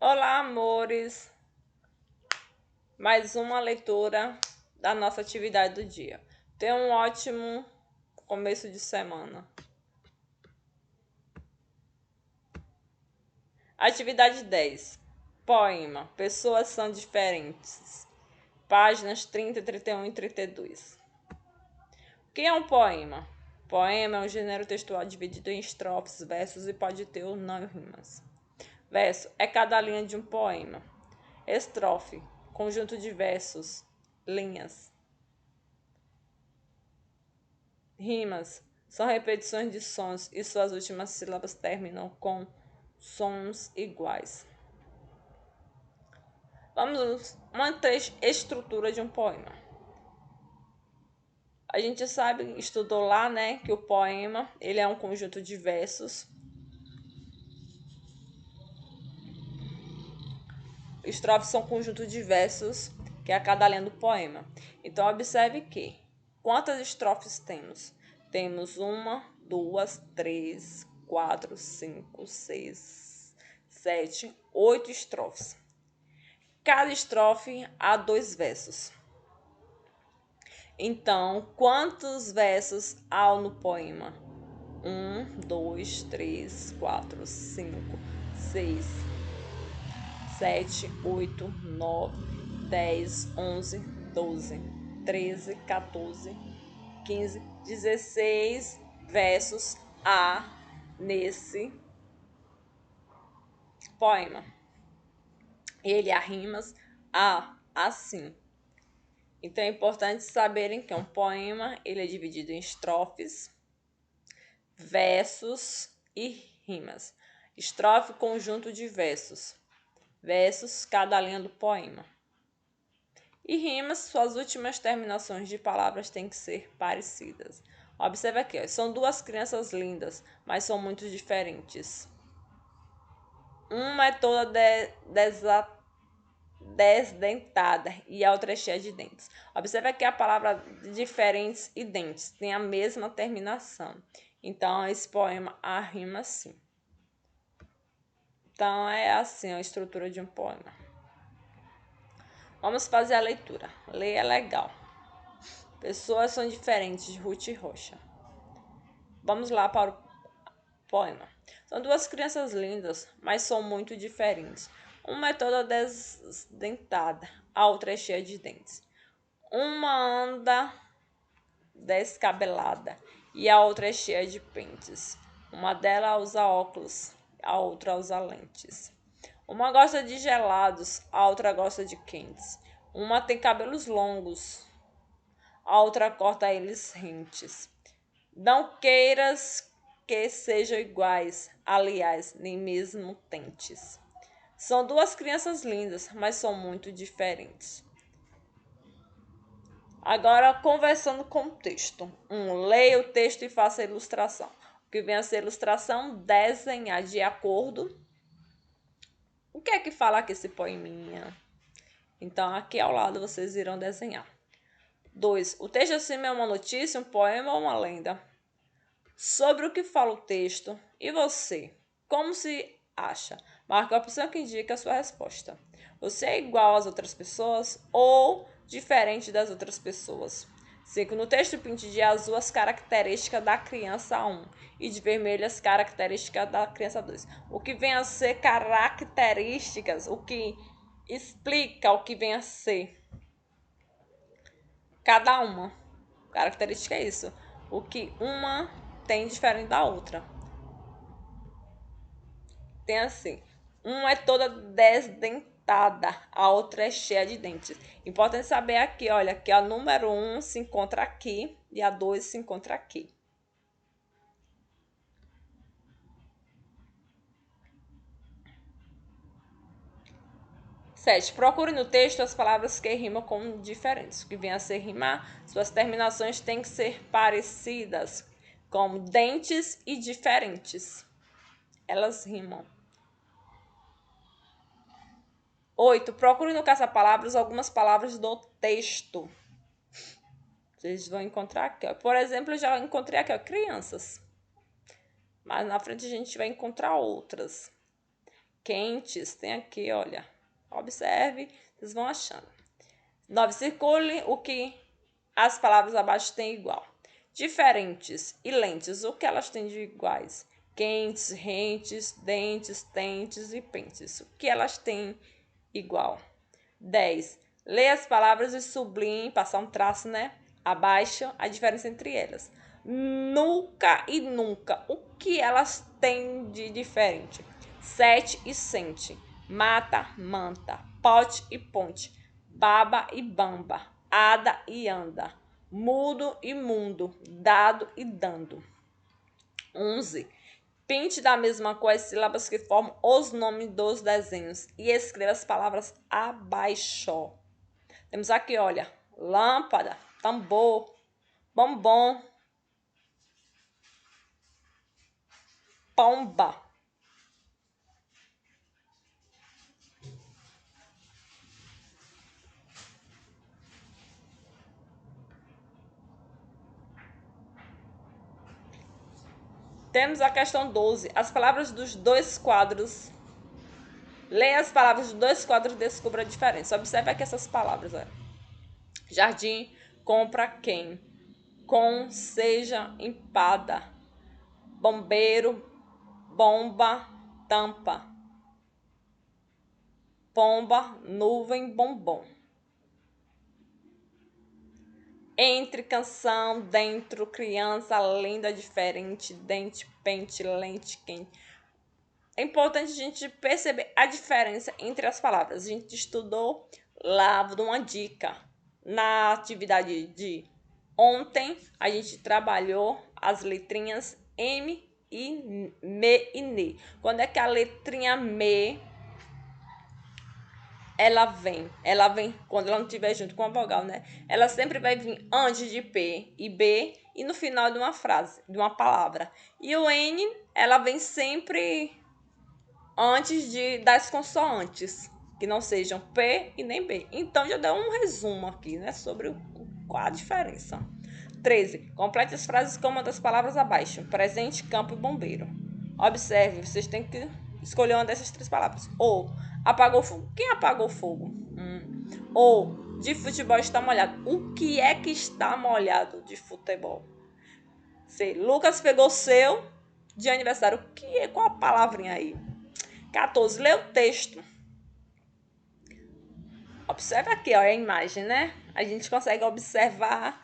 Olá, amores! Mais uma leitura da nossa atividade do dia. Tenha um ótimo começo de semana. Atividade 10. Poema. Pessoas são diferentes. Páginas 30, 31 e 32. O que é um poema? Poema é um gênero textual dividido em estrofes, versos e pode ter ou não rimas. Verso é cada linha de um poema. Estrofe, conjunto de versos, linhas. Rimas são repetições de sons e suas últimas sílabas terminam com sons iguais. Vamos uma estrutura de um poema. A gente sabe, estudou lá, né, que o poema, ele é um conjunto de versos. Estrofes são um conjunto de versos que é a cada linha do poema. Então, observe que quantas estrofes temos? Temos 1, 2, 3, 4, 5, 6, 7, 8 estrofes. Cada estrofe há 2 versos. Então, quantos versos há no poema? 1, 2, 3, 4, 5, 6, 7, 8, 9, 10, 11, 12, 13, 14, 15, 16 versos há nesse poema. Ele há rimas assim. Então é importante saberem que um poema ele é dividido em estrofes, versos e rimas. Estrofe, conjunto de versos. Versos, cada linha do poema. E rimas, suas últimas terminações de palavras têm que ser parecidas. Observe aqui, ó, são duas crianças lindas, mas são muito diferentes. Uma é toda desdentada e a outra é cheia de dentes. Observe aqui a palavra diferentes e dentes tem a mesma terminação. Então, esse poema a rima assim. Então, é assim a estrutura de um poema. Vamos fazer a leitura. Ler é legal. Pessoas são diferentes, de Ruth Rocha. Vamos lá para o poema. São duas crianças lindas, mas são muito diferentes. Uma é toda desdentada, a outra é cheia de dentes. Uma anda descabelada e a outra é cheia de pentes. Uma delas usa óculos, a outra usa lentes. Uma gosta de gelados, a outra gosta de quentes. Uma tem cabelos longos, a outra corta eles rentes. Não queiras que sejam iguais, aliás, nem mesmo tentes. São duas crianças lindas, mas são muito diferentes. Agora, conversando com o texto. Leia o texto e faça a ilustração. O que vem a ser ilustração? Desenhar de acordo. O que é que fala aqui esse poeminha? Então, aqui ao lado vocês irão desenhar. 2. O texto acima é uma notícia, um poema ou uma lenda? Sobre o que fala o texto. E você? Como se acha? Marque a opção que indica a sua resposta. Você é igual às outras pessoas ou diferente das outras pessoas? 5. No texto, pinte de azul as características da criança 1 e de vermelho as características da criança 2. O que vem a ser características, o que explica o que vem a ser cada uma. Característica é isso. O que uma tem diferente da outra. Tem assim, uma é toda desdentada, a outra é cheia de dentes. Importante saber aqui, olha, que a número 1 se encontra aqui e a 2 se encontra aqui. 7. Procure no texto as palavras que rimam com diferentes. O que vem a ser rimar, suas terminações têm que ser parecidas, como dentes e diferentes. Elas rimam. 8. Procure no caça-palavras algumas palavras do texto. Vocês vão encontrar aqui, ó. Por exemplo, eu já encontrei aqui, ó, crianças. Mas na frente a gente vai encontrar outras. quentes. Tem aqui, olha. Observe, vocês vão achando. 9. Circule o que as palavras abaixo têm igual. Diferentes e lentes, o que elas têm de iguais? Quentes, rentes, dentes, tentes e pentes. O que elas têm igual? 10. Leia as palavras e sublinhe, passar um traço, né? Abaixo, a diferença entre elas. Nunca e nunca. O que elas têm de diferente? Sete e sente. Mata, manta. Pote e ponte. Baba e bamba. Ada e anda. Mudo e mundo. Dado e dando. 11. Pinte da mesma cor as sílabas que formam os nomes dos desenhos e escreva as palavras abaixo. Temos aqui, olha, lâmpada, tambor, bombom, pomba. Temos a questão 12. As palavras dos dois quadros. Leia as palavras dos dois quadros e descubra a diferença. Observe aqui essas palavras. Olha. Jardim, compra quem? Com, seja, empada. Bombeiro, bomba, tampa. Pomba, nuvem, bombom. Entre, canção, dentro, criança, lenda, diferente, dente, pente, lente, quente. É importante a gente perceber a diferença entre as palavras. A gente estudou lá, vou dar uma dica. Na atividade de ontem, a gente trabalhou as letrinhas M e M e N. Quando é que a letrinha M ela vem quando ela não estiver junto com a vogal, né? Ela sempre vai vir antes de P e B e no final de uma frase, de uma palavra. E o N, ela vem sempre antes das consoantes, que não sejam P e nem B. Então, já deu um resumo aqui, né, sobre qual a diferença. 13. Complete as frases com uma das palavras abaixo. Presente, campo e bombeiro. Observe, vocês têm que escolher uma dessas três palavras. Ou, apagou fogo. Quem apagou fogo? Ou, de futebol está molhado. O que é que está molhado de futebol? C. Lucas pegou seu de aniversário. Qual a palavrinha aí? 14. Lê o texto. Observe aqui, ó, a imagem, né? A gente consegue observar,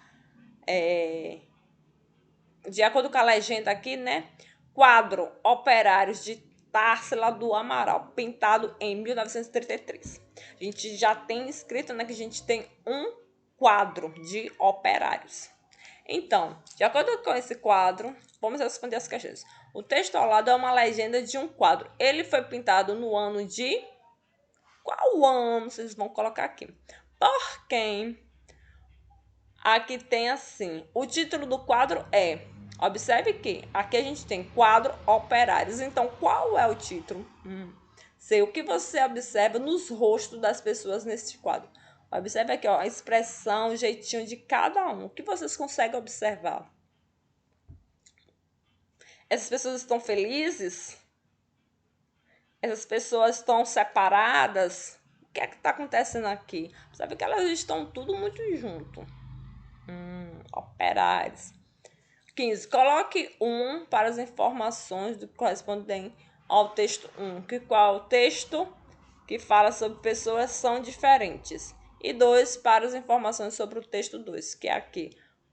de acordo com a legenda aqui, né? Quadro Operários de Társila do Amaral, pintado em 1933. A gente já tem escrito, né, que a gente tem um quadro de operários. Então, de acordo com esse quadro, vamos responder as questões. O texto ao lado é uma legenda de um quadro. Ele foi pintado no ano de... Qual ano vocês vão colocar aqui? Por quem? Aqui tem assim, o título do quadro é... Observe que aqui a gente tem quadro operários. Então, qual é o título? Sei o que você observa nos rostos das pessoas nesse quadro. Observe aqui, ó, a expressão, o jeitinho de cada um. O que vocês conseguem observar? Essas pessoas estão felizes? Essas pessoas estão separadas? O que é que está acontecendo aqui? Sabe que elas estão tudo muito junto. Operários. 15. Coloque 1 para as informações do que correspondem ao texto 1. Qual o texto que fala sobre pessoas são diferentes? E 2 para as informações sobre o texto 2, que é aqui,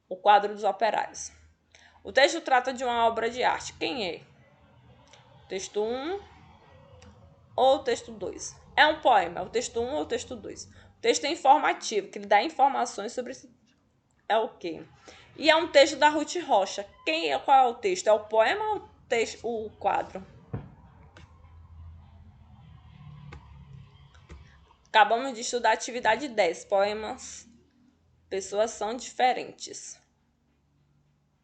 o quadro dos operários. O texto trata de uma obra de arte. Quem é? Texto 1 ou texto 2? É um poema, é o texto 1 ou o texto 2? O texto é informativo, que ele dá informações sobre é o quê? E é um texto da Ruth Rocha. Qual é o texto? É o poema ou o quadro? Acabamos de estudar a atividade 10. Poemas. Pessoas são diferentes.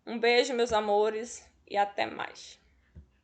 Um beijo, meus amores, e até mais.